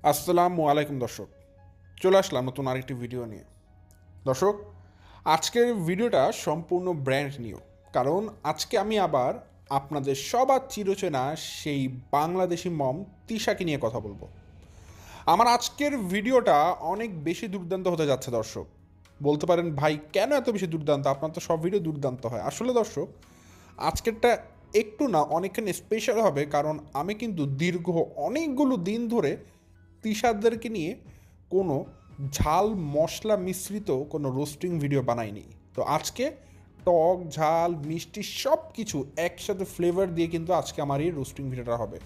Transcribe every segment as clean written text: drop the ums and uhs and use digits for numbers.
আসসালামু আলাইকুম দর্শক, চলে আসলাম নতুন আরেকটি ভিডিও নিয়ে। দর্শক, আজকের ভিডিওটা সম্পূর্ণ ব্র্যান্ড নিউ, কারণ আজকে আমি আবার আপনাদের সবার চিরচেনা সেই বাংলাদেশি মম তিশাকে নিয়ে কথা বলবো। আমার আজকের ভিডিওটা অনেক বেশি দুর্দান্ত হতে যাচ্ছে দর্শক। বলতে পারেন ভাই কেন এত বেশি দুর্দান্ত, আপনার তো সব ভিডিও দুর্দান্ত হয়। আসলে দর্শক, আজকেরটা একটু না অনেকখানি স্পেশাল হবে, কারণ আমি কিন্তু দীর্ঘ অনেকগুলো দিন ধরে তিশাদেরকে নিয়ে কোনো ঝাল মশলা মিশ্রিত কোনো রোস্টিং ভিডিও বানাইনি। তো আজকে টক ঝাল মিষ্টি সব কিছু একসাথে ফ্লেভার দিয়ে কিন্তু আজকে আমার এই রোস্টিং ভিডিওটা হবে।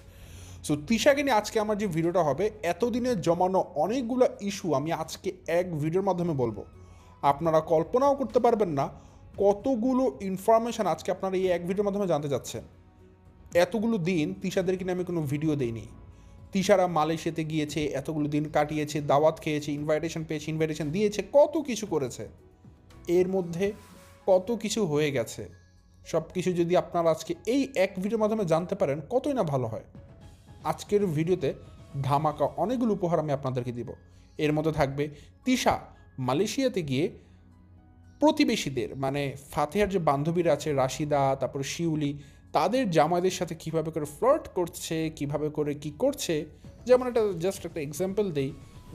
সো তিশাকে নিয়ে আজকে আমার যে ভিডিওটা হবে, এতদিনে জমানো অনেকগুলো ইস্যু আমি আজকে এক ভিডিওর মাধ্যমে বলবো। আপনারা কল্পনাও করতে পারবেন না কতগুলো ইনফরমেশান আজকে আপনারা এই এক ভিডিওর মাধ্যমে জানতে চাচ্ছেন। এতগুলো দিন তিশাদেরকে নিয়ে আমি কোনো ভিডিও দেইনি। তিশারা মালয়েশিয়াতে গিয়েছে, এতগুলো দিন কাটিয়েছে, দাওয়াত খেয়েছে, ইনভাইটেশন পেয়েছে, ইনভাইটেশন দিয়েছে, কত কিছু করেছে। এর মধ্যে কত কিছু হয়ে গেছে, সব কিছু যদি আপনারা আজকে এই এক ভিডিওর মাধ্যমে জানতে পারেন কতই না ভালো হয়। আজকের ভিডিওতে ধামাকা অনেকগুলো উপহার আমি আপনাদেরকে দিব। এর মধ্যে থাকবে তিশা মালয়েশিয়াতে গিয়ে প্রতিবেশীদের মানে ফাতেহার যে বান্ধবীরা আছে রাশিদা, তারপর শিউলি, তাদের জামাইদের সাথে কীভাবে করে ফ্লার্ট করছে, কীভাবে করে কি করছে। যেমন একটা জাস্ট একটা এক্সাম্পল দেই,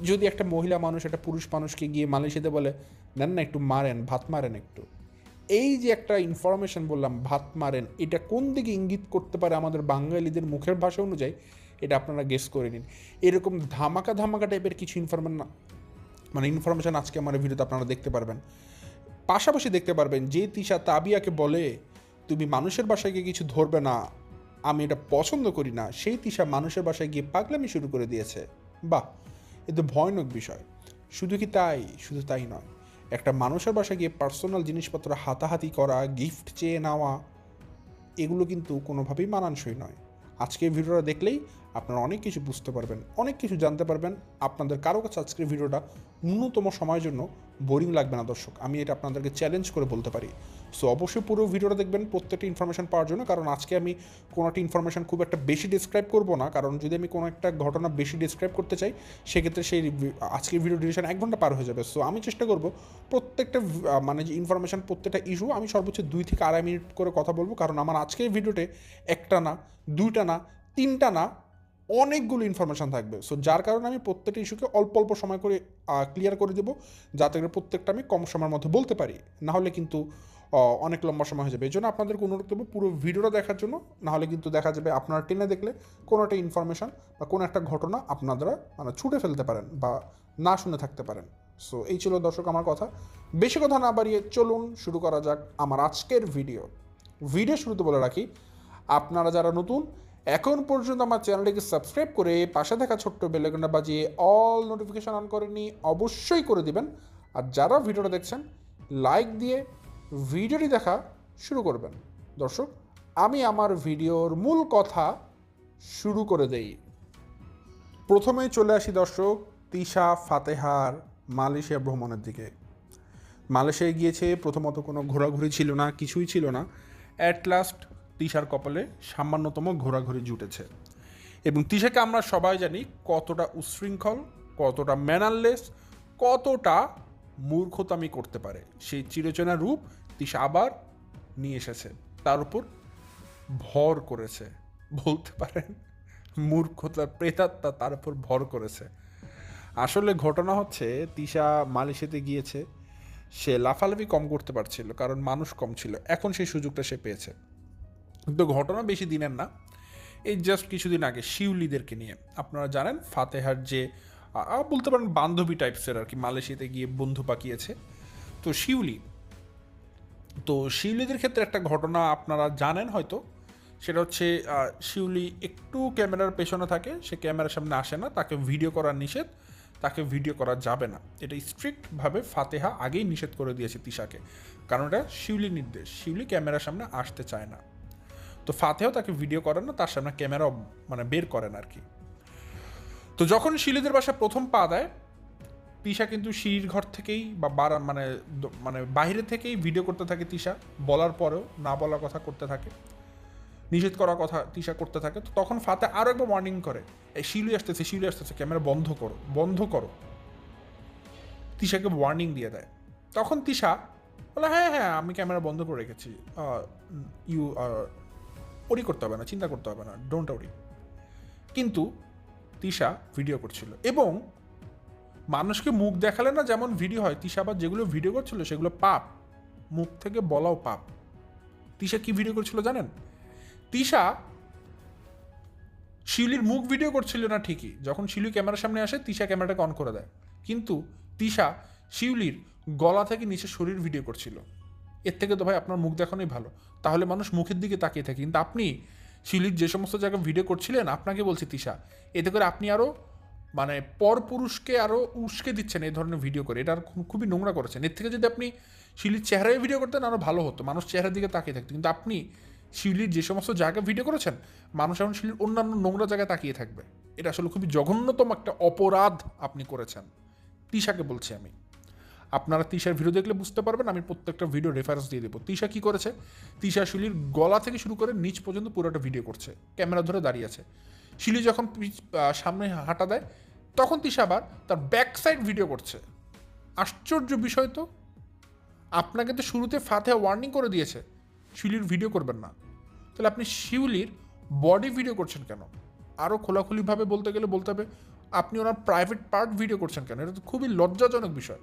যদি একটা মহিলা মানুষ একটা পুরুষ মানুষকে গিয়ে মালয়েশিয়াতে বলে নেন না একটু মারেন, ভাত মারেন একটু, এই যে একটা ইনফরমেশন বললাম ভাত মারেন, এটা কোন দিকে ইঙ্গিত করতে পারে আমাদের বাঙালিদের মুখের ভাষা অনুযায়ী, এটা আপনারা গেস করে নিন। এরকম ধামাকা ধামাকা টাইপের কিছু ইনফরমেশন আজকে আমার ভিডিওতে আপনারা দেখতে পারবেন। পাশাপাশি দেখতে পারবেন যে তিশা তাবিয়াকে বলে তুমি মানুষের বাসায় গিয়ে কিছু ধরবে না, আমি এটা পছন্দ করি না, সেই তিশা মানুষের বাসায় গিয়ে পাগলামি শুরু করে দিয়েছে। বাহ, এ তো ভয়ানক বিষয়। শুধু কি তাই, শুধু তাই নয়, একটা মানুষের বাসায় গিয়ে পার্সোনাল জিনিসপত্র হাতাহাতি করা, গিফট চেয়ে নেওয়া, এগুলো কিন্তু কোনোভাবেই মানানসই নয়। আজকের ভিডিওটা দেখলেই আপনারা অনেক কিছু বুঝতে পারবেন, অনেক কিছু জানতে পারবেন। আপনাদের কারো কাছে আজকের ভিডিওটা ন্যূনতম সময়ের জন্য বোরিং লাগবে না দর্শক, আমি এটা আপনাদেরকে চ্যালেঞ্জ করে বলতে পারি। সো অবশ্যই পুরো ভিডিওটা দেখবেন প্রত্যেকটা ইনফরমেশন পাওয়ার জন্য, কারণ আজকে আমি কোনো একটা ইনফরমেশন খুব একটা বেশি ডিসক্রাইব করবো না, কারণ যদি আমি কোনো একটা ঘটনা বেশি ডিসক্রাইব করতে চাই সেক্ষেত্রে সেই আজকের ভিডিও ডিউরেশন 1 ঘন্টা পার হয়ে যাবে। সো আমি চেষ্টা করব প্রত্যেকটা মানে যে ইনফরমেশন, প্রত্যেকটা ইস্যু আমি সর্বোচ্চ 2 থেকে 2.5 মিনিট করে কথা বলবো, কারণ আমার আজকের ভিডিওতে একটা না, দুইটা না, তিনটা না, অনেকগুলো ইনফরমেশান থাকবে। সো যার কারণে আমি প্রত্যেকটা ইস্যুকে অল্প অল্প সময় করে ক্লিয়ার করে দেবো, যাতে করে প্রত্যেকটা আমি কম সময়ের মধ্যে বলতে পারি। নাহলে কিন্তু অনেক লম্বা সময় হয়ে যাবে। এই জন্য আপনাদেরকে অনুরোধ করবো পুরো ভিডিওটা দেখার জন্য, নাহলে কিন্তু দেখা যাবে আপনারা টেনে দেখলে কোনো একটা ইনফরমেশান বা কোনো একটা ঘটনা আপনারা মানে ছুটে ফেলতে পারেন বা না শুনে থাকতে পারেন। সো এই ছিল দর্শক আমার কথা, বেশি কথা না বাড়িয়ে চলুন শুরু করা যাক আমার আজকের ভিডিও শুরুতে বলে রাখি, আপনারা যারা নতুন এখন পর্যন্ত আমার চ্যানেলটিকে সাবস্ক্রাইব করে পাশে থাকা ছোট্ট বেল আইকনটা বাজিয়ে অল নোটিফিকেশন অন করেননি, অবশ্যই করে দিবেন। আর যারা ভিডিওটা দেখছেন লাইক দিয়ে ভিডিওটি দেখা শুরু করবেন। দর্শক, আমি আমার ভিডিওর মূল কথা শুরু করে দেই। প্রথমেই চলে আসি দর্শক তিশা ফাতেহার মালয়েশিয়া ভ্রমণের দিকে। মালয়েশিয়ায় গিয়েছে, প্রথমত কোনো ঘোরাঘুরি ছিল না, কিছুই ছিল না। অ্যাট লাস্ট তিশার কপালে সামান্যতম ঘোরাঘুরি জুটেছে। এবং তিশাকে আমরা সবাই জানি কতটা উচ্ছৃঙ্খল, কতটা ম্যানারলেস, কতটা মূর্খতামি করতে পারে। সেই চিরচেনা রূপ তিশা আবার নিয়ে এসেছে, তার উপর ভর করেছে, বলতে পারেন মূর্খতা প্রেতাত্মা তার উপর ভর করেছে। আসলে ঘটনা হচ্ছে তিশা মালয়েশিয়াতে গিয়েছে, সে লাফালাফি কম করতে পারছিল কারণ মানুষ কম ছিল, এখন সেই সুযোগটা সে পেয়েছে। কিন্তু ঘটনা বেশি দিনের না, এই জাস্ট কিছুদিন আগে শিউলিদেরকে নিয়ে, আপনারা জানেন ফাতেহার যে বলতে পারেন বান্ধবী টাইপসের আর কি, মালয়েশিয়াতে গিয়ে বন্ধু পাকিয়েছে। তো শিউলিদের ক্ষেত্রে একটা ঘটনা আপনারা জানেন হয়তো, সেটা হচ্ছে শিউলি একটু ক্যামেরার পেছনে থাকে, সে ক্যামেরার সামনে আসে না, তাকে ভিডিও করা নিষেধ, তাকে ভিডিও করা যাবে না, এটা স্ট্রিক্টভাবে ফাতেহা আগেই নিষেধ করে দিয়েছে তিশাকে, কারণ এটা শিউলির নির্দেশ, শিউলি ক্যামেরার সামনে আসতে চায় না। তো ফাতেহাও তাকে ভিডিও করেন না, তার সামনে ক্যামেরা মানে বের করেন আর কি। তো যখন শিউলিদের বাসায় প্রথম পা দেয়, তিশা কিন্তু সিঁড়ির ঘর থেকেই বা মানে বাইরে থেকেই ভিডিও করতে থাকে তিশা, বলার পরেও না বলার কথা করতে থাকে। নিষেধ করার কথা তিশা করতে থাকে। তো তখন ফাতে আরও একবার ওয়ার্নিং করে, এই শিলু আসতেছে, ক্যামেরা বন্ধ করো। তিশাকে ওয়ার্নিং দিয়ে দেয়। তখন তিশা বলে হ্যাঁ আমি ক্যামেরা বন্ধ করে রেখেছি, ইউ ওরি করতে হবে না, চিন্তা করতে হবে না, ডোন্ট ওরি। কিন্তু তিশা ভিডিও করছিল এবং মানুষকে মুখ দেখালে না যেমন ভিডিও হয়, তিশা আবার যেগুলো ভিডিও করছিল সেগুলো পাপ, মুখ থেকে বলাও পাপ। তিশা কি ভিডিও করছিল জানেন? তিশা শিউলির মুখ ভিডিও করছিল না ঠিকই, যখন শিউলি ক্যামেরার সামনে আসে তিশা ক্যামেরাটাকে অন করে দেয়, কিন্তু তিশা শিউলির গলা থেকে নিচে শরীর ভিডিও করছিল। এর থেকে তো ভাই আপনার মুখ দেখানোই ভালো, তাহলে মানুষ মুখের দিকে তাকিয়ে থাকে। কিন্তু আপনি শিউলির যে সমস্ত জায়গায় ভিডিও করছিলেন, আপনাকে বলছি তিশা, এতে করে আপনি আরও মানে পরপুরুষকে আরও উস্কে দিচ্ছেন এই ধরনের ভিডিও করে, এটা খুবই নোংরা করেছেন। এর থেকে যদি আপনি শিউলির চেহারায় ভিডিও করতেন আরও ভালো হতো, মানুষ চেহারার দিকে তাকিয়ে থাকতো। কিন্তু আপনি শিউলির যে সমস্ত জায়গায় ভিডিও করেছেন, মানুষ এখন শিউলির অন্যান্য নোংরা জায়গায় তাকিয়ে থাকবে। এটা আসলে খুবই জঘন্যতম একটা অপরাধ আপনি করেছেন। তিশাকে বলছি আমি, আপনারা তিশার ভিডিও দেখলে বুঝতে পারবেন, আমি প্রত্যেকটা ভিডিও রেফারেন্স দিয়ে দেবো। তিশা কী করেছে, তিশা শিউলির গলা থেকে শুরু করে নিচ পর্যন্ত পুরোটা ভিডিও করছে, ক্যামেরা ধরে দাঁড়িয়ে আছে। শিউলি যখন সামনে হাঁটা দেয় তখন তিশা আবার তার ব্যাক সাইড ভিডিও করছে। আশ্চর্য বিষয় তো, আপনাকে তো শুরুতে ফাতে ওয়ার্নিং করে দিয়েছে শিউলির ভিডিও করবেন না, তাহলে আপনি শিউলির বডি ভিডিও করছেন কেন? আরও খোলাখুলিভাবে বলতে গেলে বলতে হবে আপনি ওনার প্রাইভেট পার্ট ভিডিও করছেন কেন? এটা তো খুবই লজ্জাজনক বিষয়।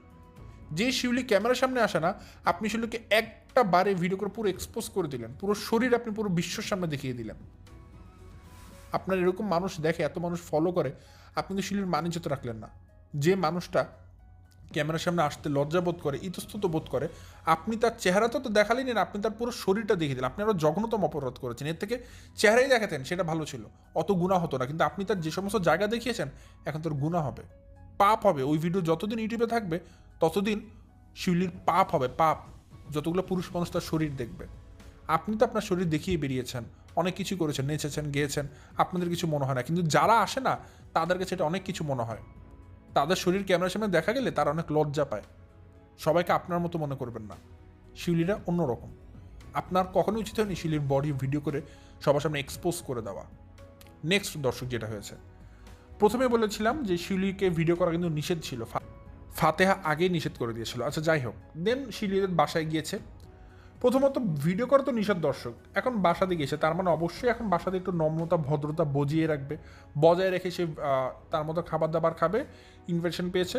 যে শিউলি ক্যামেরার সামনে আসে না, আপনি শিউলিকে একটা বারে ভিডিও করে পুরো এক্সপোজ করে দিলেন, পুরো শরীর আপনি পুরো বিশ্বর সামনে দেখিয়ে দিলেন। আপনার এরকম মানুষ দেখে, এত মানুষ ফলো করে, আপনি তো শিউলির মানিজ্যত রাখলেন না। যে মানুষটা ক্যামেরার সামনে আসতে লজ্জা বোধ করে, ইতস্তত বোধ করে, আপনি তার চেহারাটা তো দেখালেন না, আপনি তার পুরো শরীরটা দেখিয়ে দিলেন। আপনি আরও জঘন্যতম অপরাধ করেছেন। এর থেকে চেহারাই দেখাতেন, সেটা ভালো ছিল, অত গুনাহ হতো না। কিন্তু আপনি তার যে সমস্ত জায়গা দেখিয়েছেন, এখন তোর গুনাহ হবে, পাপ হবে। ওই ভিডিও যতদিন ইউটিউবে থাকবে ততদিন শিউলির পাপ হবে, পাপ। যতগুলো পুরুষ মানুষ তার শরীর দেখবে। আপনি তো আপনার শরীর দেখিয়ে বেরিয়েছেন, অনেক কিছু করেছেন, নেচেছেন, গেয়েছেন, আপনাদের কিছু মনে হয় না। কিন্তু যারা আসে না তাদের কাছে এটা অনেক কিছু মনে হয়। তাদের শরীর ক্যামেরার সামনে দেখা গেলে তারা অনেক লজ্জা পায়। সবাইকে আপনার মতো মনে করবেন না, শিউলিরা অন্যরকম। আপনার কখনোই উচিত হয়নি শিউলির বডি ভিডিও করে সবার সামনে এক্সপোজ করে দেওয়া। নেক্সট দর্শক যেটা হয়েছে, প্রথমে বলেছিলাম যে শিউলিকে ভিডিও করা কিন্তু নিষেধ ছিল, ফাতেহা আগেই নিষেধ করে দিয়েছিল। আচ্ছা যাই হোক, দেন শিউলিদের বাসায় গিয়েছে। প্রথমত ভিডিও করা তো নিষেধ দর্শক, এখন বাসাতে গিয়েছে, তার মানে অবশ্যই এখন বাসাতে একটু নম্রতা ভদ্রতা বজায় রেখে সে তার মতো খাবার দাবার খাবে, ইনভিটেশন পেয়েছে,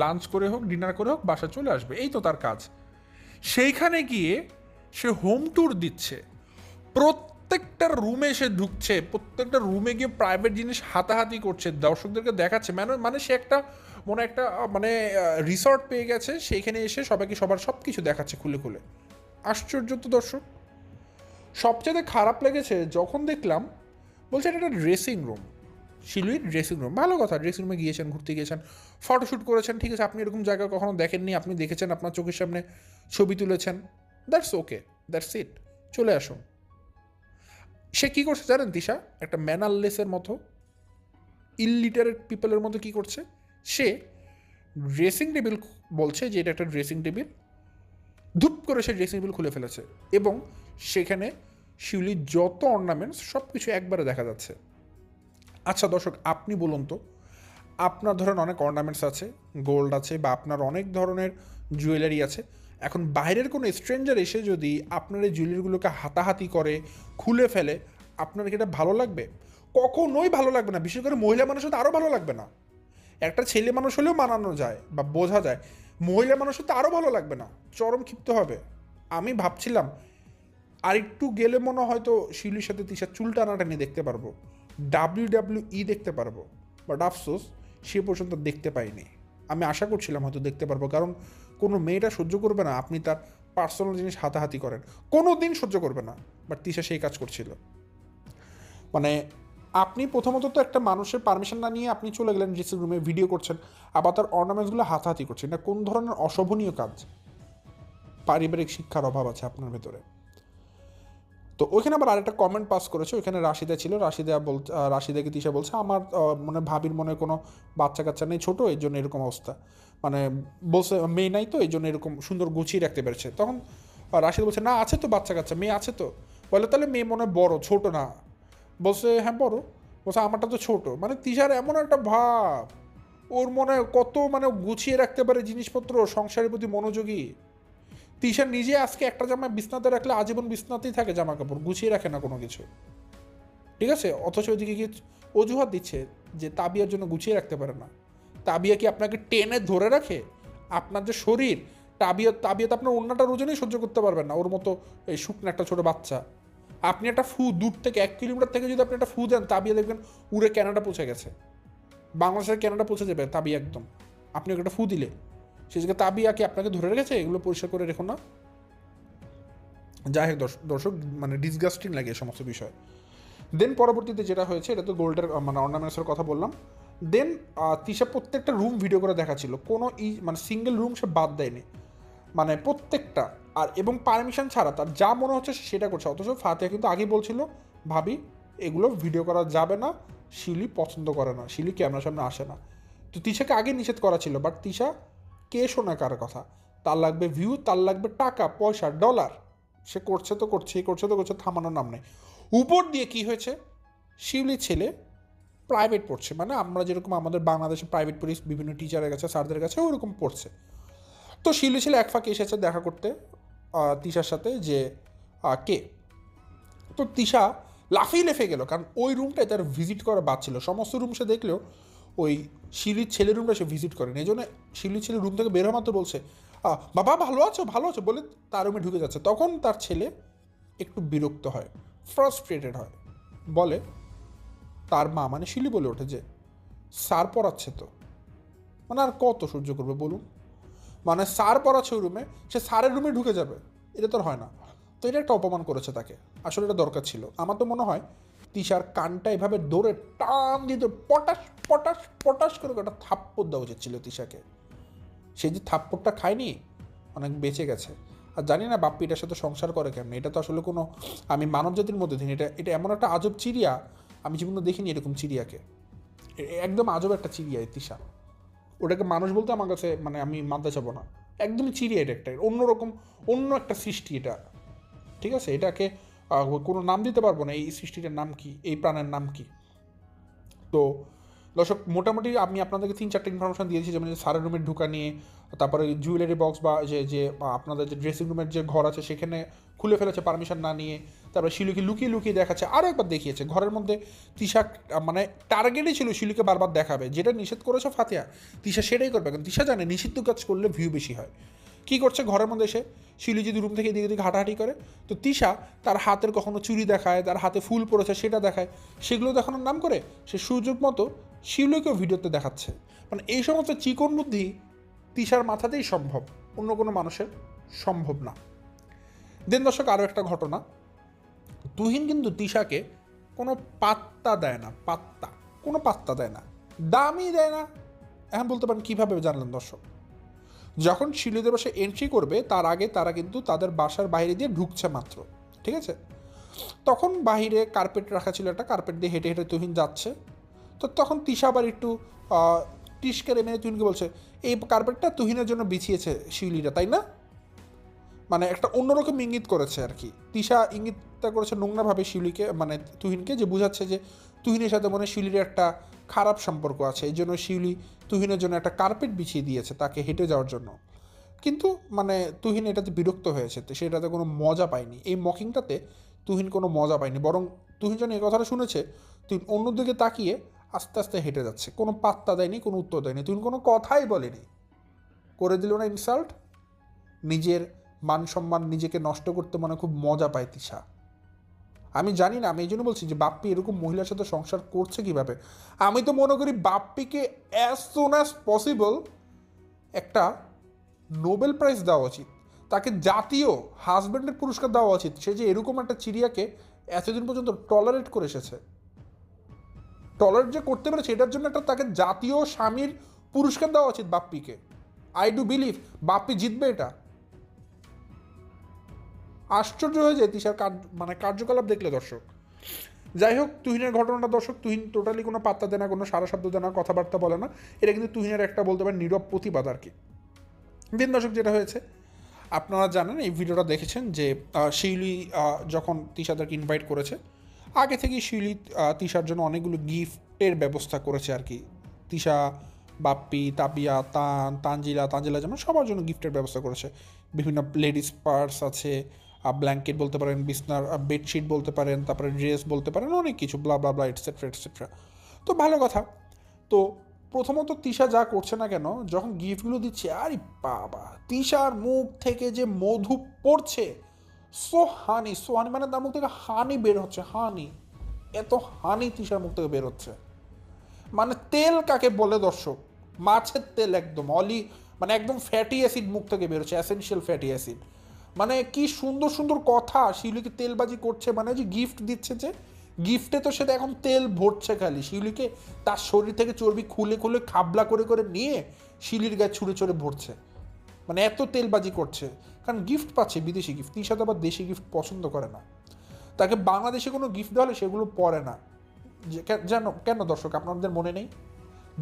লাঞ্চ করে হোক ডিনার করে হোক বাসা চলে আসবে, এই তো তার কাজ। সেইখানে গিয়ে সে হোম ট্যুর দিচ্ছে, প্রত্যেকটা রুমে সে ঢুকছে, প্রত্যেকটা রুমে গিয়ে প্রাইভেট জিনিস হাতাহাতি করছে, দর্শকদেরকে দেখাচ্ছে। মানে সে একটা মানে রিসর্ট পেয়ে গেছে, সেইখানে এসে সবাইকে সবার সব কিছু দেখাচ্ছে খুলে খুলে। আশ্চর্য তো দর্শক। সবচেয়ে খারাপ লেগেছে যখন দেখলাম বলছে এটা একটা ড্রেসিং রুম, শিলুইর ড্রেসিং রুম। ভালো কথা, ড্রেসিং রুমে গিয়েছেন, ঘুরতে গিয়েছেন, ফটোশ্যুট করেছেন, ঠিক আছে, আপনি এরকম জায়গা কখনো দেখেননি, আপনি দেখেছেন, আপনার চোখের সামনে ছবি তুলেছেন, দ্যাটস ওকে, দ্যাটস ইট, চলে আসুন। সে কী করছে জানেন তিশা? একটা ম্যানারলেসের মতো, ইললিটারেট পিপলের মতো কী করছে, সে ড্রেসিং টেবিল বলছে যে এটা একটা ড্রেসিং টেবিল, ধূপ করে সে ড্রেসিং টেবিল খুলে ফেলেছে এবং সেখানে শিউলির যত অর্নামেন্টস সব কিছু একবারে দেখা যাচ্ছে। আচ্ছা দর্শক, আপনি বলুন তো, আপনার ধরেন অনেক অর্নামেন্টস আছে, গোল্ড আছে, বা আপনার অনেক ধরনের জুয়েলারি আছে, এখন বাইরের কোনো স্ট্রেঞ্জার এসে যদি আপনার এই জুয়েলারিগুলোকে হাতাহাতি করে, খুলে ফেলে, আপনার কি এটা ভালো লাগবে? কখনোই ভালো লাগবে না। বিশেষ করে মহিলা মানুষের তো আরও ভালো লাগবে না। একটা ছেলে মানুষ হলেও মানানো যায় বা বোঝা যায়, মহিলা মানুষের তো আরও ভালো লাগবে না, চরম ক্ষিপ্ত হবে। আমি ভাবছিলাম আর একটু গেলে মনে হয়তো শিউলির সাথে তিশার চুল টানাটানি দেখতে পারবো, WWE দেখতে পারবো, বাট আফসোস সে পর্যন্ত দেখতে পাইনি। আমি আশা করছিলাম হয়তো দেখতে পারবো, কারণ কোনো মেয়েটা সহ্য করবে না আপনি তার পার্সোনাল জিনিস হাতাহাতি করেন, কোনো দিন সহ্য করবে না। বাট তিশা সেই কাজ করছিল। মানে আপনি প্রথমত তো একটা মানুষের পারমিশন না নিয়ে আপনি চলে গেলেন ড্রেসিং রুমে, ভিডিও করছেন, আবার তার অর্নামেন্টসগুলো হাতাহাতি করছেন, এটা কোন ধরনের অশোভনীয় কাজ? পারিবারিক শিক্ষার অভাব আছে আপনার ভেতরে। তো ওইখানে আবার আরেকটা কমেন্ট পাস করেছে, ওইখানে রাশিদা ছিল, রাশিদাকে তিশা বলছে আমার মানে ভাবির মনে কোনো বাচ্চা কাচ্চা নেই, ছোটো, এই জন্য এরকম অবস্থা, মানে বলছে মেয়ে নাই তো এই জন্য এরকম সুন্দর গুছিয়ে রাখতে পেরেছে। তখন রাশিদা বলছে না আছে তো বাচ্চা কাচ্চা, মেয়ে আছে তো। বলে তাহলে মেয়ে মনে হয় বড়, ছোট না। বলছে হ্যাঁ বড়। বলছে আমারটা তো ছোট। মানে তিশার এমন একটা ভাব, ওর মনে কত মানে গুছিয়ে রাখতে পারে জিনিসপত্র, সংসারের প্রতি মনোযোগী। তিশা নিজে আজকে একটা জামা বিছনাতে রাখলে আজীবন বিছনাতেই থাকে, জামা কাপড় গুছিয়ে রাখে না কোনো কিছু, ঠিক আছে? অথচ ওইদিকে গিয়ে অজুহাত দিচ্ছে যে তাবিয়ার জন্য গুছিয়ে রাখতে পারে না। তাবিয়া কি আপনাকে টেনে ধরে রাখে? আপনার যে শরীর, তাবিয়া তো আপনার অন্যটা ওজনেই সহ্য করতে পারবেন না, ওর মতো এই শুকনো একটা ছোট বাচ্চা। আপনি একটা ফু দূর থেকে 1 কিলোমিটার থেকে যদি আপনি একটা ফু দেন, তাবিয়া দেখবেন উড়ে ক্যানাডা পৌঁছে গেছে, বাংলাদেশের ক্যানাডা পৌঁছে যাবে তাবিয়া একদম। আপনি একটা ফু দিলে সে জায়গায় তাবিয়া কি আপনাকে ধরে রেখেছে? এগুলো পরিষ্কার করে রেখো না। যাই হোক দর্শক, মানে ডিসগাস্টিং লাগে এই সমস্ত বিষয়। দেন পরবর্তীতে যেটা হয়েছে, এটা তো গোল্ডের মানে অর্নামেন্টসের কথা বললাম। দেন তিশা প্রত্যেকটা রুম ভিডিও করে দেখাচ্ছিল, কোনো মানে সিঙ্গেল রুম সে বাদ দেয়নি, মানে প্রত্যেকটা। আর এবং পারমিশন ছাড়া তার যা মনে হচ্ছে সেটা করছে। অথচ ফাতিহা কিন্তু আগেই বলছিল ভাবি এগুলো ভিডিও করা যাবে না, শিলি পছন্দ করে না, শিলি ক্যামেরার সামনে আসে না। তো তিশাকে আগে নিষেধ করা ছিল, বাট তিশা কে শোনা কার কথা? তার লাগবে ভিউ, তার লাগবে টাকা পয়সা ডলার, সে করছে তো করছেই, করছে তো করছে, থামানোর নাম নেই। উপর দিয়ে কি হয়েছে, শিউলির ছেলে প্রাইভেট পড়ছে, মানে আমরা যেরকম আমাদের বাংলাদেশে প্রাইভেট পড়ি বিভিন্ন টিচারের কাছে স্যারদের কাছে, ওরকম পড়ছে। তো শিউলি ছেলে এক ফাঁকে এসেছে দেখা করতে তিশার সাথে, যে কে। তো তিশা লাফিয়ে লেফে গেল, কারণ ওই রুমটায় তার ভিজিট করা বাদ ছিল। সমস্ত রুম সে দেখলেও ওই শিউলির ছেলের রুমটা সে ভিজিট করেনি। এই জন্য শিউলির ছেলে রুম থেকে বের হওয়া মাত্র বলছে বাবা ভালো আছো ভালো আছো বলে তার রুমে ঢুকে যাচ্ছে। তখন তার ছেলে একটু বিরক্ত হয়, ফ্রাস্ট্রেটেড হয়, বলে তার মা মানে শিলি বলে ওঠে যে স্যার পড়াচ্ছে তো, মানে আর কত সহ্য করবে বলুন? মানে স্যার পড়াচ্ছে ওই রুমে, সে স্যারের রুমে ঢুকে যাবে, এটা তো আর হয় না। তো এটা একটা অপমান করেছে তাকে, আসলে এটা দরকার ছিল। আমার তো মনে হয় তিশার কানটা এভাবে দৌড়ে টান দিতে পটাশ পটাশ পটাশ করে একটা থাপ্পড় দেওয়া উচিত ছিল তিশাকে। সে যে থাপ্পড়টা খায়নি, অনেক বেঁচে গেছে। আর জানি না বাপ্পি এটার সাথে সংসার করে কেমন, এটা তো আসলে কোনো, আমি মানব জাতির মধ্যে দিন, এটা এটা এমন একটা আজব চিড়িয়া, আমি জীবনে দেখিনি এরকম চিড়িয়াকে। একদম আজব একটা চিড়িয়া এই তিশা। ওটাকে মানুষ বলতে আমার কাছে মানে আমি মানতে চাবো না, একদমই চিড়িয়া। এটা একটা অন্যরকম, অন্য একটা সৃষ্টি এটা, ঠিক আছে? এটাকে কোনো নাম দিতে পারবো না, এই সৃষ্টিটার নাম কি, এই প্রাণের নাম কি। তো দর্শক, মোটামুটি আমি আপনাদেরকে 3-4টা ইনফরমেশন দিয়েছি, যেমন সারের রুমের ঢুকা নিয়ে, তারপরে জুয়েলারি বক্স বা যে যে আপনাদের যে ড্রেসিং রুমের যে ঘর আছে সেখানে খুলে ফেলেছে পারমিশন না নিয়ে, তারপরে শিলুকে লুকিয়ে লুকিয়ে দেখাচ্ছে, আরও একবার দেখিয়েছে ঘরের মধ্যে। তিশা মানে টার্গেটই ছিল শিলুকে বারবার দেখাবে, যেটা নিষেধ করেছে ফাতিহা, তিশা সেটাই করবে, কারণ তিশা জানে নিষিদ্ধ কাজ করলে ভিউ বেশি হয়। কী করছে ঘরের মধ্যে এসে, শিলি যদি রুম থেকে এদিকে এদিকে হাঁটাহাঁটি করে, তো তিশা তার হাতের কখনো চুড়ি দেখায়, তার হাতে ফুল পড়েছে সেটা দেখায়, সেগুলো দেখানোর নাম করে সে সুযোগ মতো শিউলিকেও ভিডিওতে দেখাচ্ছে। মানে এই সমস্ত চিকন বুদ্ধি তিশার মাথাতেই সম্ভব, অন্য কোনো মানুষের সম্ভব না। দেন দর্শক, আরও একটা ঘটনা, তুহিন কিন্তু তিশাকে কোনো পাত্তা দেয় না, কোনো পাত্তা দেয় না, দামই দেয় না। এখন বলতে পারেন কীভাবে জানলেন দর্শক? যখন শিলুদের বাসায় এন্ট্রি করবে তার আগে তারা কিন্তু তাদের বাসার বাইরে দিয়ে ঢুকছে মাত্র, ঠিক আছে? তখন বাহিরে কার্পেট রাখা ছিল, একটা কার্পেট দিয়ে হেঁটে হেঁটে তুহিন যাচ্ছে। তো তখন তিশা আবার একটু টিস্কারে মেনে তুহিনকে বলছে, এই কার্পেটটা তুহিনের জন্য বিছিয়েছে শিউলিরা, তাই না? মানে একটা অন্যরকম ইঙ্গিত করেছে আর কি। তিশা ইঙ্গিতটা করেছে নোংরাভাবে শিউলিকে, মানে তুহিনকে, যে বোঝাচ্ছে যে তুহিনের সাথে মনে শিউলির একটা খারাপ সম্পর্ক আছে, এই জন্য শিউলি তুহিনের জন্য একটা কার্পেট বিছিয়ে দিয়েছে তাকে হেঁটে যাওয়ার জন্য। কিন্তু মানে তুহিন এটাতে বিরক্ত হয়েছে, তো সেটাতে কোনো মজা পায়নি, এই মকিংটাতে তুহিন কোনো মজা পায়নি। বরং তুহিন যখন এই কথাটা শুনেছে, তুহিন অন্যদিকে তাকিয়ে আস্তে আস্তে হেঁটে যাচ্ছে, কোনো পাত্তা দেয়নি, কোনো উত্তর দেয়নি, তুহিন কোনো কথাই বলেনি। করে দিল না ইনসাল্ট? নিজের মান সম্মান নিজেকে নষ্ট করতে মনে খুব মজা পায় তিশা। আমি জানি না, আমি এই জন্য বলছি যে বাপ্পি এরকম মহিলার সাথে সংসার করছে কিভাবে। আমি তো মনে করি বাপ্পিকে অ্যাজ সুন অ্যাজ পসিবল একটা নোবেল প্রাইজ দেওয়া উচিত, তাকে জাতীয় হাজব্যান্ডের পুরস্কার দেওয়া উচিত। সে যে এরকম একটা চিড়িয়াকে এতদিন পর্যন্ত টলারেট করে এসেছে, টলারেট যে করতে পেরেছে, এটার জন্য একটা তাকে জাতীয় স্বামীর পুরস্কার দেওয়া উচিত বাপ্পিকে। আই ডু বিলিভ বাপ্পি জিতবে এটা। আশ্চর্য হয়ে যায় তিশার মানে কার্যকলাপ দেখলে দর্শক। যাই হোক, তুহিনের ঘটনাটা দর্শক, তুহিন টোটালি কোনো পাত্তা দেয় না, কোনো সারা শব্দ দেয় না, কথাবার্তা বলে না। এটা কিন্তু তুহিনের একটা বলতে পারেন নীরব প্রতিবাদ আর কি। দিন দর্শক, যেটা হয়েছে, আপনারা জানেন, এই ভিডিওটা দেখেছেন যে শিউলি যখন তিশাদেরকে ইনভাইট করেছে, আগে থেকেই শিউলি তিশার জন্য অনেকগুলো গিফটের ব্যবস্থা করেছে আর কি। তিশা, বাপ্পি, তাবিয়া, তানজিলা যেমন সবার জন্য গিফটের ব্যবস্থা করেছে। বিভিন্ন লেডিস পার্স আছে, ব্ল্যাঙ্কেট বলতে পারেন, বিছনার বেডশিট বলতে পারেন, তারপরে ড্রেস বলতে পারেন, অনেক কিছু ব্লা ব্লা ব্লা এটসেট্রা এটসেট্রা। তো ভালো কথা। তো প্রথমত তিশা যা করছে না কেন, যখন গিফটগুলো দিচ্ছে, আরে বাবা, তিশার মুখ থেকে যে মধু পড়ছে, সো হানি মানে তার মুখ থেকে হানি বের হচ্ছে, হানি, এত হানি তিশার মুখ থেকে বের হচ্ছে। মানে তেল কাকে বলে দর্শক, মাছের তেল, একদম মানে একদম ফ্যাটি অ্যাসিড মুখ থেকে বেরোচ্ছে, অ্যাসেনশিয়াল ফ্যাটি অ্যাসিড। মানে কি সুন্দর সুন্দর কথা, শিউলিকে তেলবাজি করছে, মানে যে গিফট দিচ্ছে, যে গিফটে তো সেটা এখন তেল ভরছে খালি। শিউলিকে তার শরীর থেকে চর্বি খুলে খুলে খাবলা করে করে নিয়ে শিউলির গায়ে ছুঁড়ে ছুঁড়ে ভরছে, মানে এত তেলবাজি করছে। কারণ গিফট পাচ্ছে বিদেশি গিফট, তিশা তো আবার দেশি গিফট পছন্দ করে না। তাকে বাংলাদেশে কোনো গিফট দেওয়া হলে সেগুলো পরে না। যেন কেন দর্শক আপনাদের মনে নেই,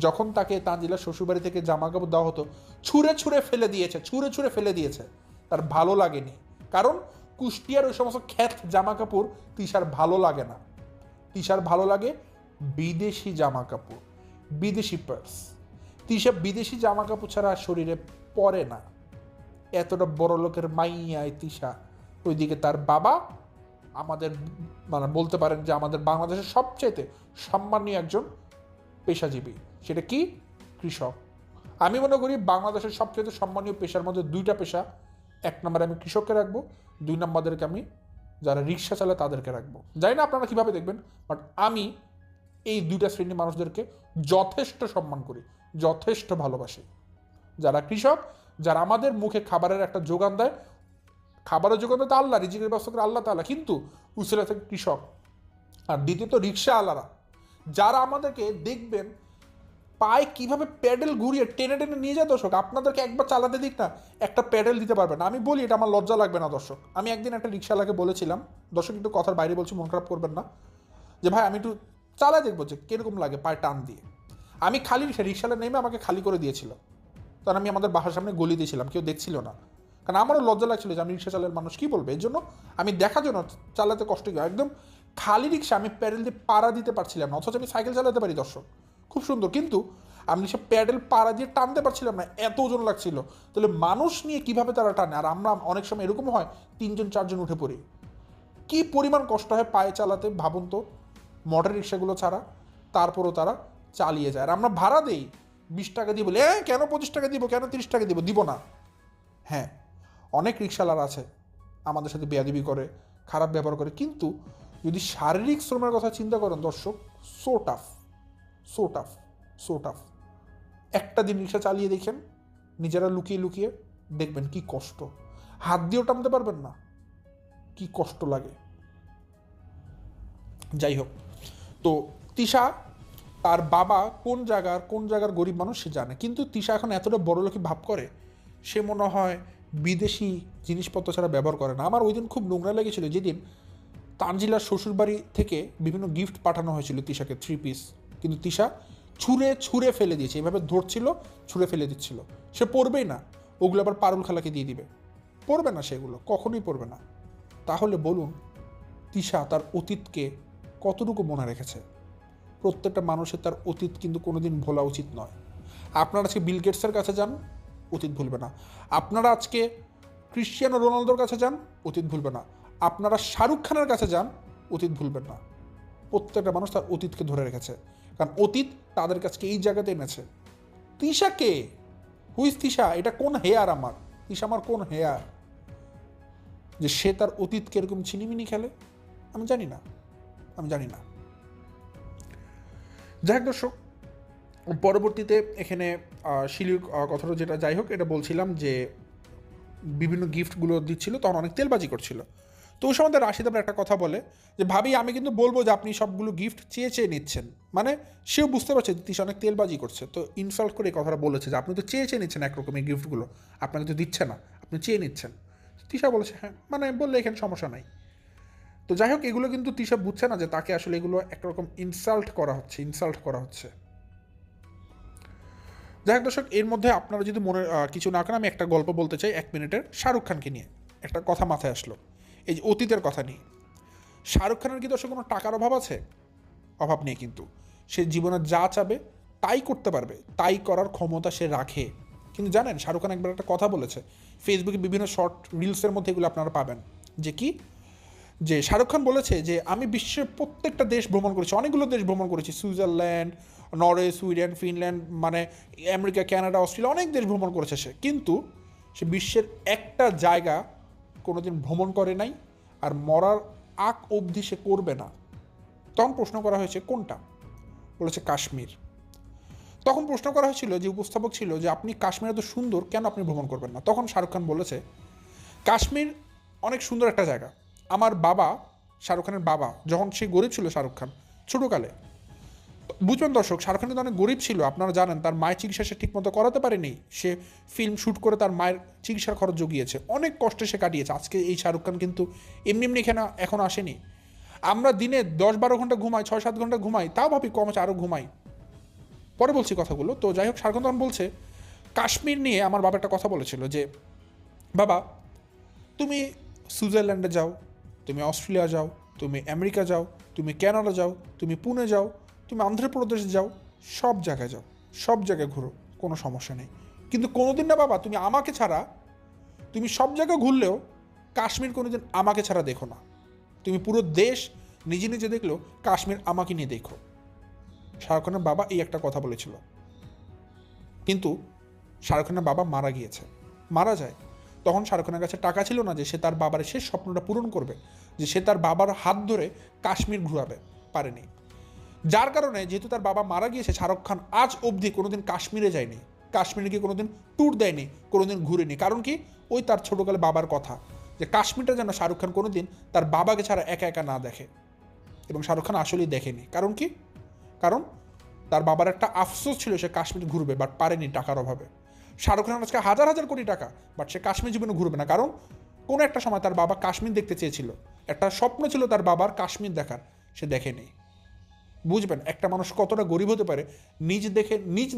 যখন তাকে তানজিলার শ্বশুরবাড়ি থেকে জামা কাপড় দেওয়া হতো, ছুঁড়ে ছুঁড়ে ফেলে দিয়েছে, তার ভালো লাগেনি। কারণ কুষ্টিয়ার ওই সমস্ত খ্যাত জামা কাপড় তিশার ভালো লাগে না। তিশার ভালো লাগে বিদেশি জামা কাপড়, বিদেশি পার্স। তিশা বিদেশি জামা কাপড় ছাড়া শরীরে পরে না। এতটা বড় লোকের মাইয়ায় তিশা, ওইদিকে তার বাবা আমাদের, মানে বলতে পারেন যে আমাদের বাংলাদেশের সবচেয়ে সম্মানীয় একজন পেশাজীবী। সেটা কি? কৃষক। আমি মনে করি বাংলাদেশের সবচেয়ে সম্মানীয় পেশার মধ্যে দুইটা পেশা, এক নম্বরে আমি কৃষককে রাখবো, দুই নম্বরদেরকে আমি যারা রিক্সা চালায় তাদেরকে রাখবো। জানি না আপনারা কীভাবে দেখবেন, বাট আমি এই দুইটা শ্রেণীর মানুষদেরকে যথেষ্ট সম্মান করি, যথেষ্ট ভালোবাসি। যারা কৃষক, যারা আমাদের মুখে খাবারের একটা যোগান দেয়, খাবারের যোগান দেয় তো আল্লাহ, রিজিকের ব্যবস্থা করে আল্লাহ তাআলা, কিন্তু উসিলা থেকে কৃষক। আর দ্বিতীয়ত রিক্সা আলারা, যারা আমাদেরকে দেখবেন পায়ে কীভাবে প্যাডেল ঘুরিয়ে টেনে টেনে নিয়ে যায় দর্শক, আপনাদেরকে একবার চালাতে দিক না, একটা প্যাডেল দিতে পারবে না। আমি বলি, এটা আমার লজ্জা লাগবে না দর্শক। আমি একদিন একটা রিক্সাওয়ালাকে বলেছিলাম, দর্শক একটু কথার বাইরে বলছি, মন খারাপ করবেন না, যে ভাই আমি একটু চালায় দেখবো যে কীরকম লাগে পায়ে টান দিয়ে। আমি খালি রিক্সাওয়ালা নেমে আমাকে খালি করে দিয়েছিল, তখন আমি আমাদের বাসার সামনে গলি দিয়েছিলাম, কেউ দেখছিল না। কারণ আমারও লজ্জা লাগছিল যে আমি রিক্সা চালার মানুষ কী বলবে, এর জন্য আমি দেখার জন্য চালাতে কষ্ট গিয়ে একদম খালি রিক্সা আমি প্যাডেল দিয়ে পাড়া দিতে পারছিলাম না, অথচ আমি সাইকেল চালাতে পারি দর্শক, খুব সুন্দর। কিন্তু আমি সে প্যাডেল পাড়া দিয়ে টানতে পারছিলাম না, এত ওজন লাগছিল। তাহলে মানুষ নিয়ে কিভাবে তারা টানে, আর আমরা অনেক সময় এরকম হয় 3জন 4জন উঠে পড়ি, কি পরিমাণ কষ্ট হয় পায়ে চালাতে ভাবুন তো, মোটর রিক্সাগুলো ছাড়া। তারপরও তারা চালিয়ে যায়, আর আমরা ভাড়া দিই 20 টাকা দিয়ে, বলি কেন 25 টাকা দিব, কেন 30 টাকা দিব না। হ্যাঁ, অনেক রিক্সাওয়ালার আছে আমাদের সাথে বেয়াদবি করে, খারাপ ব্যবহার করে, কিন্তু যদি শারীরিক শ্রমের কথা চিন্তা করেন দর্শক, so tough, so tough, so tough. একটা দিন রিক্সা চালিয়ে দেখেন নিজেরা লুকিয়ে লুকিয়ে, দেখবেন কি কষ্ট, হাত দিয়েও টানতে পারবেন না, কি কষ্ট লাগে। যাই হোক, তো তিশা, তার বাবা কোন জায়গার গরিব মানুষ সে জানে, কিন্তু তিশা এখন এতটা বড় লোকই ভাব করে, সে মনে হয় বিদেশি জিনিসপত্র ছাড়া ব্যবহার করে না। আমার ওই দিন খুব নোংরা লেগেছিল, যেদিন তানজিলার শ্বশুরবাড়ি থেকে বিভিন্ন গিফট পাঠানো হয়েছিল তিশাকে, 3 পিস, কিন্তু তিশা ছুঁড়ে ছুঁড়ে ফেলে দিয়েছে, এভাবে ধরছিল, ছুঁড়ে ফেলে দিচ্ছিল। সে পড়বেই না, ওগুলো আবার পারুল খালাকে দিয়ে দিবে, পড়বে না, সেগুলো কখনোই পড়বে না। তাহলে বলুন, তিশা তার অতীতকে কতটুকু মনে রেখেছে? প্রত্যেকটা মানুষের তার অতীত কিন্তু কোনোদিন ভোলা উচিত নয়। আপনারা আজকে বিল গেটসের কাছে যান, অতীত ভুলবে না। আপনারা আজকে ক্রিশ্চিয়ানো রোনালদোর কাছে যান, অতীত ভুলবে না। আপনারা শাহরুখ খানের কাছে যান, অতীত ভুলবেন না। প্রত্যেকটা মানুষ তার অতীতকে ধরে রেখেছে, কারণ অতীত তাদের কাছকে এই জায়গাতে এনেছে। তিশা কে? হুইজ তিশা? এটা কোন হেয়ার আমার? তিশা আমার কোন হেয়ার যে সে তার অতীতকে এরকম ছিনিমিনি খেলে? আমি জানি না, আমি জানি না। যাই হোক দর্শক, পরবর্তীতে এখানে শিলির কথাটা যেটা, যাই হোক, এটা বলছিলাম যে বিভিন্ন গিফটগুলো দিচ্ছিল, তখন অনেক তেলবাজি করছিল। তো ওই সময় রাশিদ আবার একটা কথা বলে যে, ভাবি আমি কিন্তু বলবো যে আপনি সবগুলো গিফট চেয়ে চেয়ে নিচ্ছেন, মানে সেও বুঝতে পারছে যে তিশা অনেক তেলবাজি করছে, তো ইনসাল্ট করে এই কথাটা বলেছে যে আপনি তো চেয়ে চেয়ে নিচ্ছেন একরকমের গিফটগুলো, আপনাকে তো দিচ্ছে না, আপনি চেয়ে নিচ্ছেন। তিশা বলেছে হ্যাঁ, মানে বললে এখানে সমস্যা নাই। তো যাই হোক, এগুলো কিন্তু তিশা বুঝছে না যে তাকে আসলে এগুলো একরকম ইনসাল্ট করা হচ্ছে। যাই হোক দর্শক, এর মধ্যে আপনারা যদি মনে কিছু না করেন, আমি একটা গল্প বলতে চাই 1 মিনিটের শাহরুখ খানকে নিয়ে। একটা কথা মাথায় আসলো, এই যে অতীতের কথা নিয়ে। শাহরুখ খানের কি দর্শক কোনো টাকার অভাব আছে? অভাব নেই, কিন্তু সে জীবনে যা চাবে তাই করতে পারবে, তাই করার ক্ষমতা সে রাখে। কিন্তু জানেন, শাহরুখ খান একবার একটা কথা বলেছে, ফেসবুকে বিভিন্ন শর্ট রিলসের মধ্যে এগুলো আপনারা পাবেন, যে কি, যে শাহরুখ খান বলেছে যে আমি বিশ্বের প্রত্যেকটা দেশ ভ্রমণ করেছি, অনেকগুলো দেশ ভ্রমণ করেছি, সুইজারল্যান্ড, নরওয়ে, সুইডেন, ফিনল্যান্ড, মানে আমেরিকা, কানাডা, অস্ট্রেলিয়া, অনেক দেশ ভ্রমণ করেছে সে, কিন্তু সে বিশ্বের একটা জায়গা কোনোদিন ভ্রমণ করে নাই, আর মরার আগ অবধি সে করবে না। তখন প্রশ্ন করা হয়েছে কোনটা, বলেছে কাশ্মীর। তখন প্রশ্ন করা হয়েছিল, যে উপস্থাপক ছিল, যে আপনি কাশ্মীর এত সুন্দর, কেন আপনি ভ্রমণ করবেন না? তখন শাহরুখ খান বলেছে, কাশ্মীর অনেক সুন্দর একটা জায়গা। আমার বাবা, শাহরুখ খানের বাবা, যখন সে গরিব ছিল, শাহরুখ খান ছোটোকালে, বুঝবেন দর্শক, শাহরুখ খান কিন্তু অনেক গরিব ছিল, আপনারা জানেন, তার মায়ের চিকিৎসা সে ঠিকমতো করাতে পারেনি, সে ফিল্ম শ্যুট করে তার মায়ের চিকিৎসার খরচ জুগিয়েছে, অনেক কষ্টে সে কাটিয়েছে। আজকে এই শাহরুখ খান কিন্তু এমনি এমনি এখানে এখন আসেনি। আমরা দিনে 10-12 ঘন্টা ঘুমাই, 6-7 ঘন্টা ঘুমাই, তাও ভাবি কম আছে আরও ঘুমাই। পরে বলছি কথাগুলো। তো যাই হোক, শাহরুখ খান তখন বলছে, কাশ্মীর নিয়ে আমার বাবা একটা কথা বলেছিল, যে বাবা, তুমি সুইজারল্যান্ডে যাও, তুমি অস্ট্রেলিয়া যাও, তুমি আমেরিকা যাও, তুমি কানাডা যাও, তুমি পুনে যাও, তুমি অন্ধ্রপ্রদেশ যাও, সব জায়গায় যাও, সব জায়গায় ঘুরো, কোনো সমস্যা নেই, কিন্তু কোনোদিন না বাবা, তুমি আমাকে ছাড়া, তুমি সব জায়গায় ঘুরলেও কাশ্মীর কোনোদিন আমাকে ছাড়া দেখো না। তুমি পুরো দেশ নিজে নিজে দেখলেও কাশ্মীর আমাকে নিয়ে দেখো। শাহরুখ খানের বাবা এই একটা কথা বলেছিল, কিন্তু শাহরুখ খানের বাবা মারা গিয়েছে, মারা যায়। তখন শাহরুখ খানের কাছে টাকা ছিল না যে সে তার বাবার শেষ স্বপ্নটা পূরণ করবে, যে সে তার বাবার হাত ধরে কাশ্মীর ঘুরাবে, পারেনি। যার কারণে, যেহেতু তার বাবা মারা গিয়েছে, শাহরুখ খান আজ অবধি কোনোদিন কাশ্মীরে যায়নি, কাশ্মীরে গিয়ে কোনোদিন ট্যুর দেয়নি, কোনোদিন ঘুরেনি। কারণ কি, ওই তার ছোটোকালে বাবার কথা, যে কাশ্মীরটা যেন শাহরুখ খান কোনোদিন তার বাবাকে ছাড়া একা একা না দেখে। এবং শাহরুখ খান আসলেই দেখেনি। কারণ কি, কারণ তার বাবার একটা আফসোস ছিল, সে কাশ্মীর ঘুরবে, বাট পারেনি টাকার অভাবে। শাহরুখ খান আজকে হাজার হাজার কোটি টাকা, বাট সে কাশ্মীর জীবনে ঘুরবে না। কারণ কোনো একটা সময় তার বাবা কাশ্মীর দেখতে চেয়েছিল, একটা স্বপ্ন ছিল তার বাবার কাশ্মীর দেখার, সে দেখেনি। বুঝবেন একটা মানুষ কতটা গরিব হতে পারে, নিজ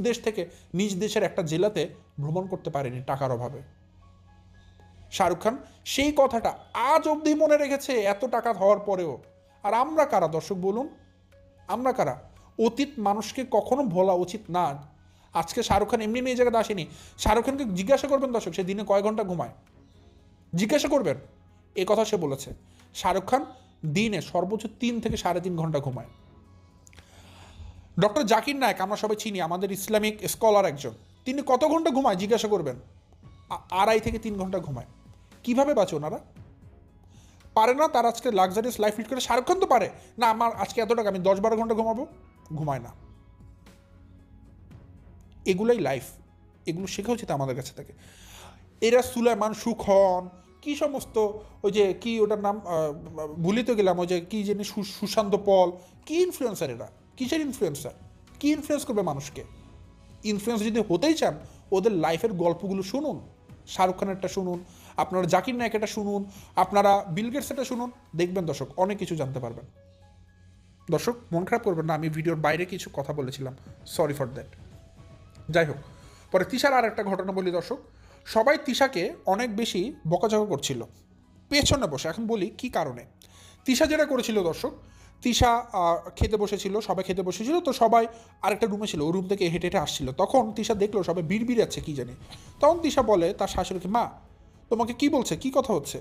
দেশ থেকে নিজ দেশের একটা জেলাতে ভ্রমণ করতে পারেনি টাকার অভাবে। শাহরুখ খান সেই কথাটা আজ অবধি মনে রেখেছে, এত টাকা হওয়ার পরেও। আর আমরা কারা দর্শক বলুন, আমরা কারা? অতীত মানুষকে কখনো ভোলা উচিত না। আজকে শাহরুখ খান এমনি এই জায়গাতে আসেনি। শাহরুখ খানকে জিজ্ঞাসা করবেন দর্শক, সে দিনে কয় ঘন্টা ঘুমায়, জিজ্ঞাসা করবেন, এ কথা সে বলেছে। শাহরুখ খান দিনে সর্বোচ্চ 3 থেকে 3.5 ঘন্টা ঘুমায়। ডক্টর জাকির নায়েক, আমরা সবাই চিনি, আমাদের ইসলামিক স্কলার একজন, তিনি কত ঘন্টা ঘুমায় জিজ্ঞাসা করবেন, 2.5 থেকে 3 ঘন্টা ঘুমায়। কিভাবে বাঁচে ওনারা? পারে না তার আজকে লাক্সারিয়াস লাইফ লিড করে? শাহরুখ খান তো পারে না, আমার আজকে এত টাকা, আমি 10-12 ঘন্টা ঘুমাবো, ঘুমায় না। এগুলোই লাইফ, এগুলো শেখা উচিত আমাদের কাছে থেকে। এরা সুলাইমান, সুখন, কি সমস্ত, ওই যে কি ওটার নাম ভুলিতে গেলাম, ওই যে কি জানি সুশান্ত পল, কি ইনফ্লুয়েন্সার এরা, কিসের ইনফ্লুয়েন্সার, কি ইনফ্লুয়েন্স করবে মানুষকে? ইনফ্লুয়েন্স যদি হতেই চান, ওদের লাইফের গল্পগুলো শুনুন, শাহরুখ খানেরটা শুনুন, আপনারা জাকির নায়কেরটা শুনুন, আপনারা বিল গেটসেরটা শুনুন, দেখবেন দর্শক অনেক কিছু জানতে পারবেন। দর্শক মন খারাপ করবেন না, আমি ভিডিওর বাইরে কিছু কথা বলেছিলাম, সরি ফর দ্যাট। যাই হোক, পরে তিশার আর একটা ঘটনা বলি দর্শক। সবাই তিশাকে অনেক বেশি বকাঝকা করছিল পেছনে বসে। এখন বলি কি কারণে। তিশা যেটা করেছিল দর্শক, তিশা খেতে বসেছিল, সবাই খেতে বসেছিল, তো সবাই আরেকটা রুমে ছিল, ওই রুম থেকে হেঁটে হেঁটে আসছিল। তখন তিশা দেখলো সবাই বিড় যাচ্ছে কী জানি। তখন তিশা বলে তার শাশুড়িকে, মা তোমাকে কি বলছে, কি কথা হচ্ছে?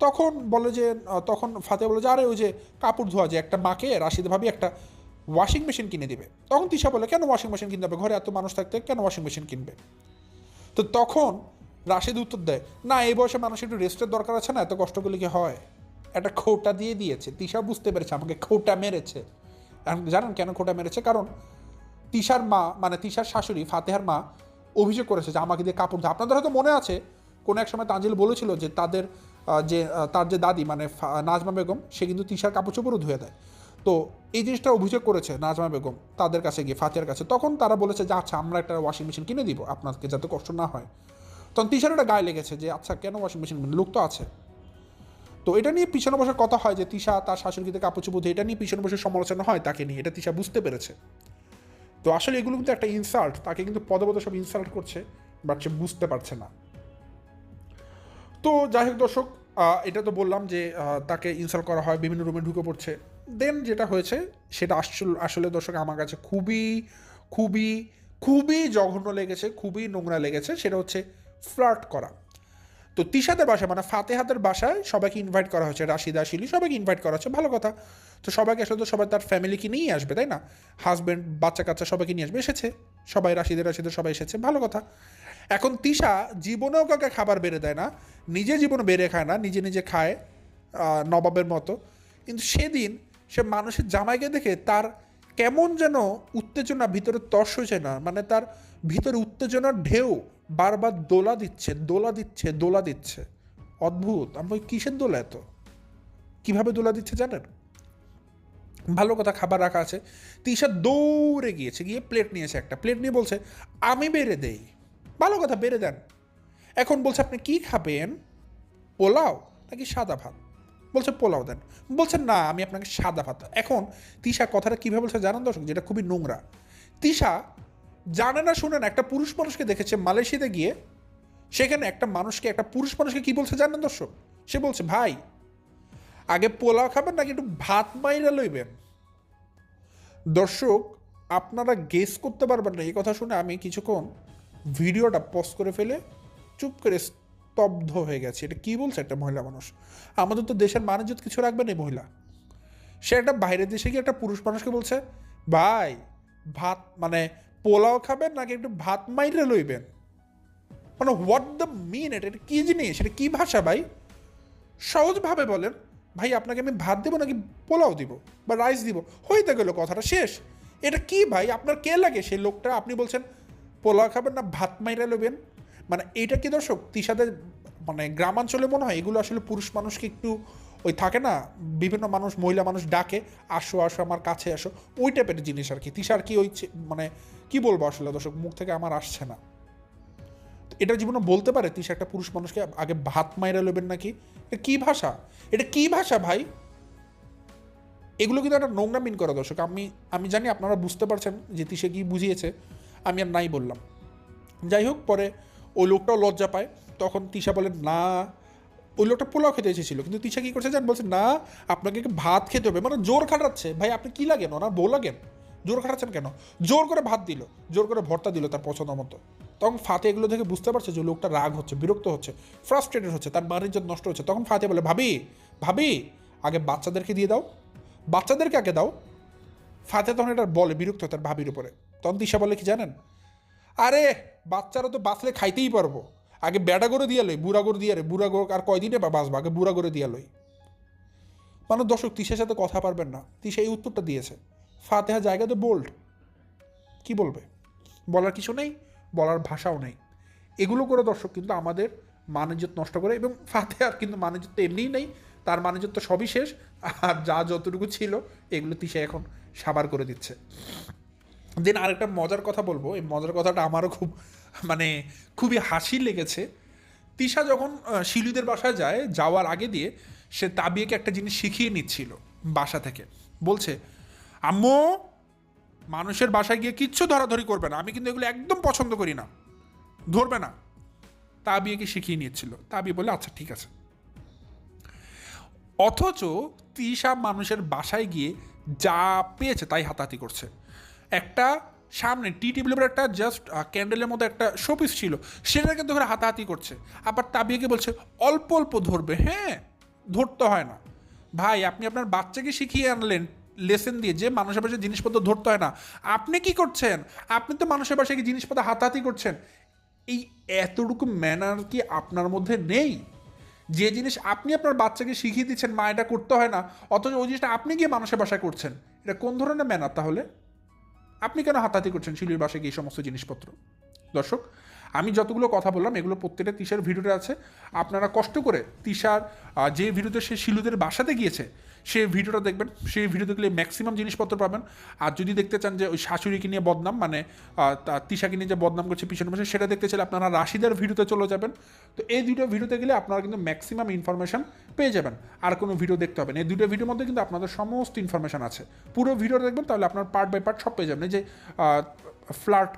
তখন বলে যে, তখন ফাতেহা বলে যে, আরে ওই যে কাপড় ধোয়া, যে একটা মাকে রাশিদা ভাবি একটা ওয়াশিং মেশিন কিনে দিবে। তখন তিশা বলে, কেন ওয়াশিং মেশিন কিনতে হবে, ঘরে এত মানুষ থাকতে কেন ওয়াশিং মেশিন কিনবে? তো তখন রাশিদ উত্তর দেয়, না এই বয়সে মানুষের একটু রেস্টের দরকার আছে না, এত কষ্ট করলে কি হয়? একটা খোঁটা দিয়ে দিয়েছে। তিশা বুঝতে পেরেছে আমাকে খোঁটা মেরেছে। জানেন কেন খোঁটা মেরেছে? কারণ তিশার মা, মানে তিশার শাশুড়ি ফাতেহার মা অভিযোগ করেছে যে আমাকে দিয়ে কাপড় ধোয়। আপনাদের হয়তো মনে আছে, কোনো এক সময় তানজিল বলেছিল যে তার যে দাদি, মানে নাজমা বেগম, সে কিন্তু তিশার কাপড় চোপড়ও ধুয়ে দেয়। তো এই জিনিসটা অভিযোগ করেছে নাজমা বেগম তাদের কাছে গিয়ে, ফাতেহার কাছে। তখন তারা বলেছে যে আচ্ছা আমরা একটা ওয়াশিং মেশিন কিনে দিব আপনাকে, যাতে কষ্ট না হয়। তখন তিশার একটা গায়ে লেগেছে যে আচ্ছা কেন ওয়াশিং মেশিন, লোক তো আছে। তো এটা নিয়ে পিছনে বসে কথা হয় যে তিশা তার শাশুড়িকে কাপড় চোপড় ধুয়ে, এটা নিয়ে পিছনে বসে সমালোচনা হয় তাকে নিয়ে, এটা তিশা বুঝতে পেরেছে। তো আসলে এগুলো কিন্তু একটা ইনসাল্ট, তাকে কিন্তু পদে পদে সব ইনসাল্ট করছে, বাট সে বুঝতে পারছে না। তো যাই হোক দর্শক, এটা তো বললাম যে তাকে ইনসাল্ট করা হয়, বিভিন্ন রুমে ঢুকে পড়ছে। দেন যেটা হয়েছে সেটা আসলে দর্শক আমার কাছে খুবই খুবই খুবই জঘন্য লেগেছে, খুবই নোংরা লেগেছে। সেটা হচ্ছে ফ্লার্ট করা। তো তিশাদের বাসায় মানে ফাতেহাদের বাসায় সবাইকে ইনভাইট করা হচ্ছে, রাশিদা শিলি সবাইকে ইনভাইট করা হচ্ছে, ভালো কথা। তো সবাইকে আসলে তো সবাই তার ফ্যামিলিকে নিয়েই আসবে, তাই না? হাজব্যান্ড, বাচ্চা কাচ্চা সবাইকে নিয়ে আসবে, এসেছে সবাই, রাশিদা সবাই এসেছে, ভালো কথা। এখন তিশা জীবনেও কাউকে খাবার বেড়ে দেয় না, নিজে জীবনে বেড়ে খায় না, নিজে নিজে খায় নবাবের মতো। কিন্তু সেদিন সে মানুষের জামাইকে দেখে তার কেমন যেন উত্তেজনা ভিতরে তর্স হয়েছে না, মানে তার ভিতরে উত্তেজনার ঢেউ বারবার দোলা দিচ্ছে দোলা দিচ্ছে দোলা দিচ্ছে। অদ্ভুত। আমি ওই কিসের দোলা এত, কিভাবে দোলা দিচ্ছে জানেন? ভালো কথা, খাবার রাখা আছে, তিশা দৌড়ে গিয়েছে, গিয়ে প্লেট নিয়েছে, একটা প্লেট নিয়ে বলছে আমি বেড়ে দেই। ভালো কথা, বেড়ে দেন। এখন বলছে আপনি কি খাবেন, পোলাও নাকি সাদা ভাত? বলছে পোলাও দেন। বলছে না, আমি আপনাকে সাদা ভাত। এখন তিশা কথাটা কীভাবে বলছে জানান দর্শক, যেটা খুবই নোংরা। তিশা জানে না শুনে না, একটা পুরুষ মানুষকে দেখেছে মালয়েশিয়াতে গিয়ে, সেখানে একটা মানুষকে, একটা পুরুষ মানুষকে কী বলছে জানেন দর্শক? সে বলছে ভাই আগে পোলাও খাবেন নাকি একটু ভাত মাইরা লইবেন? দর্শক আপনারা গেস করতে পারবেন না। এই কথা শুনে আমি কিছুক্ষণ ভিডিওটা পজ করে ফেলে চুপ করে স্তব্ধ হয়ে গেছে। এটা কী বলছে একটা মহিলা মানুষ? আমাদের তো দেশের মানুষ কিছু রাখবেন এই মহিলা। সে একটা বাইরের দেশে গিয়ে একটা পুরুষ মানুষকে বলছে ভাই ভাত মানে পোলাও খাবেন নাকি একটু ভাত মাইরে লইবেন? মানে হোয়াট দ্য মিন, এটা কী জিনিস, এটা কী ভাষা ভাই? সহজভাবে বলেন ভাই আপনাকে আমি ভাত দেবো নাকি পোলাও দিব বা রাইস দিব, হইতে গেল কথাটা শেষ। এটা কি ভাই, আপনার কে লাগে সেই লোকটা? আপনি বলছেন পোলাও খাবেন না ভাত মাইরা লবেন? মানে এইটা কি দর্শক তিশাদের মানে গ্রামাঞ্চলে মনে হয় এগুলো আসলে পুরুষ মানুষকে একটু ওই থাকে না, বিভিন্ন মানুষ মহিলা মানুষ ডাকে আসো আসো আমার কাছে আসো, ওই টাইপের জিনিস আর কি। তিশার কি ওই মানে কি বলবো আসলে দর্শক, মুখ থেকে আমার আসছে না। এটা জীবনে বলতে পারে তিশা একটা পুরুষ মানুষকে আগে ভাত মাইরা লবেন নাকি? এটা কি ভাষা, এটা কি ভাষা ভাই? এগুলো কিন্তু একটা নোংরা মিন করা দর্শক। আমি জানি আপনারা বুঝতে পারছেন যে তিশা কি বুঝিয়েছে, আমি আর নাই বললাম। যাই হোক, পরে ওই লোকটাও লজ্জা পায়। তখন তিশা বলে না, ওই লোকটা পোলাও খেতে এসেছিল, কিন্তু তিশা কী করছে জান, বলছে না আপনাকে ভাত খেতে হবে, মানে জোর খাটাচ্ছে। ভাই আপনি কি লাগেন, ওনার বউ লাগেন? জোর খাটাচ্ছেন কেন? জোর করে ভাত দিল, জোর করে ভর্তা দিল তার পছন্দ মতো। তখন ফাতে এগুলো দেখে বুঝতে পারছে যে লোকটা রাগ হচ্ছে, বিরক্ত হচ্ছে, ফ্রাস্ট্রেটেড হচ্ছে, তার মান ইজ্জত নষ্ট হচ্ছে। তখন ফাতে বলে ভাবি ভাবি আগে বাচ্চাদেরকে দিয়ে দাও, বাচ্চাদেরকে আগে দাও। ফাতে তখন এটা বলে বিরক্ত তার ভাবির উপরে। তখন তিশা বলে কি জানেন, আরে বাচ্চারা তো বাঁচলে খাইতেই পারবো, আগে বেড়া করে দিয়ে লই, বুড়া করে দিয়ে রে, বুড়া করে আর কয়দিনে বা বাঁচবো, আগে বুড়া করে দিয়ে লই। মানে দর্শক তিশার সাথে কথা পারবেন না, তিশা এই উত্তরটা দিয়েছে। ফাতেহা জায়গাতে বোল্ড, কি বলবে, বলার কিছু নেই, বলার ভাষাও নেই। এগুলো করে দর্শক কিন্তু আমাদের মানিজ্যত নষ্ট করে, এবং ফাতেহার কিন্তু মানিজ্যত তো এমনিই নেই, তার মানিজ্যত তো সবই শেষ। আর যা যতটুকু ছিল এগুলো তিশা এখন সাবার করে দিচ্ছে। দেন আরেকটা মজার কথা বলবো, এই মজার কথাটা আমারও খুব মানে খুবই হাসি লেগেছে। তিশা যখন শিলুদের বাসায় যায়, যাওয়ার আগে দিয়ে সে তাবিয়াকে একটা জিনিস শিখিয়ে নিচ্ছিল বাসা থেকে। বলছে আম্মু মানুষের বাসায় গিয়ে কিচ্ছু ধরাধরি করবে না, আমি কিন্তু এগুলো একদম পছন্দ করি না, ধরবে না। তাবিয়াকে শিখিয়ে নিচ্ছিল। তাবিয়া বলে আচ্ছা ঠিক আছে। অথচ তিশা মানুষের বাসায় গিয়ে যা পেয়েছে তাই হাতাহাতি করছে। একটা সামনে টি টেবিলের একটা জাস্ট ক্যান্ডেলের মতো একটা শোপিস ছিল, সেটাকে ধরে হাতাহাতি করছে। আবার তাবিয়াকে বলছে অল্প অল্প ধরবে। হ্যাঁ, ধরতে হয় না ভাই, আপনি আপনার বাচ্চাকে শিখিয়ে আনলেন লেসেন দিয়ে যে মানুষের বাসায় জিনিসপত্র ধরতে হয় না। আপনি কি করছেন, আপনি তো মানুষের বাসায় গিয়ে জিনিসপত্র হাতাহাতি করছেন। এই এতটুকু ম্যানার কি আপনার মধ্যে নেই? যে জিনিস আপনি আপনার বাচ্চাকে শিখিয়ে দিচ্ছেন মা এটা করতে হয় না, অথচ ওই জিনিসটা আপনি গিয়ে মানুষের বাসায় করছেন, এটা কোন ধরনের ম্যানার তাহলে? আপনি কেন হাতাহাতি করছেন শিলুর বাসায় গিয়ে এই সমস্ত জিনিসপত্র? দর্শক আমি যতগুলো কথা বললাম এগুলো প্রত্যেকটা তিশার ভিডিওতে আছে। আপনারা কষ্ট করে তিশার যে ভিডিওতে সে শিলুদের বাসাতে গিয়েছে সেই ভিডিওটা দেখবেন, সেই ভিডিও দেখলে ম্যাক্সিমাম জিনিসপত্র পাবেন। আর যদি দেখতে চান যে ওই শাশুড়িকে নিয়ে বদনাম, মানে তিশাকে নিয়ে যে বদনাম করছে পিছনে বসে, সেটা দেখতে চাইলে আপনারা রাশিদার ভিডিওতে চলে যাবেন। তো এই দুটো ভিডিওতে গেলে আপনারা কিন্তু ম্যাক্সিমাম ইনফরমেশন পেয়ে যাবেন, আর কোনো ভিডিও দেখতে হবে না। এই দুটো ভিডিওর মধ্যে কিন্তু আপনাদের সমস্ত ইনফরমেশন আছে। পুরো ভিডিও দেখবেন, তাহলে আপনার পার্ট বাই পার্ট সব পেয়ে যাবেন। এই যে ফ্লার্ট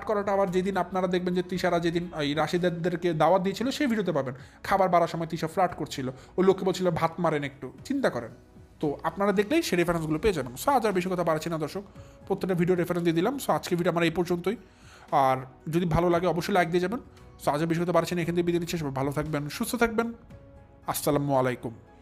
করাটা আবার যেদিন আপনারা দেখবেন যে তিশারা যেদিন এই রাশিদারদেরকে দাওয়াত দিয়েছিল, সেই ভিডিওতে পাবেন। খাবার বাড়ার সময় তিশা ফ্লার্ট করছিল, ওই লোককে বলছিল ভাত মারেন একটু, চিন্তা করেন। তো আপনারা দেখলেই সেই রেফারেন্সগুলো পেয়ে যাবেন। সো আজ আর বেশি কথা বাড়াচ্ছি না দর্শক, প্রত্যেকটা ভিডিও রেফারেন্স দিয়ে দিলাম। সো আজকে ভিডিও আমার এই পর্যন্তই। আর যদি ভালো লাগে অবশ্যই লাইক দিয়ে যাবেন। সো আজ আর বেশি কথা বাড়াচ্ছি না, এখান থেকে বিদায় নিচ্ছি। সবাই ভালো থাকবেন, সুস্থ থাকবেন। আসসালামু আলাইকুম।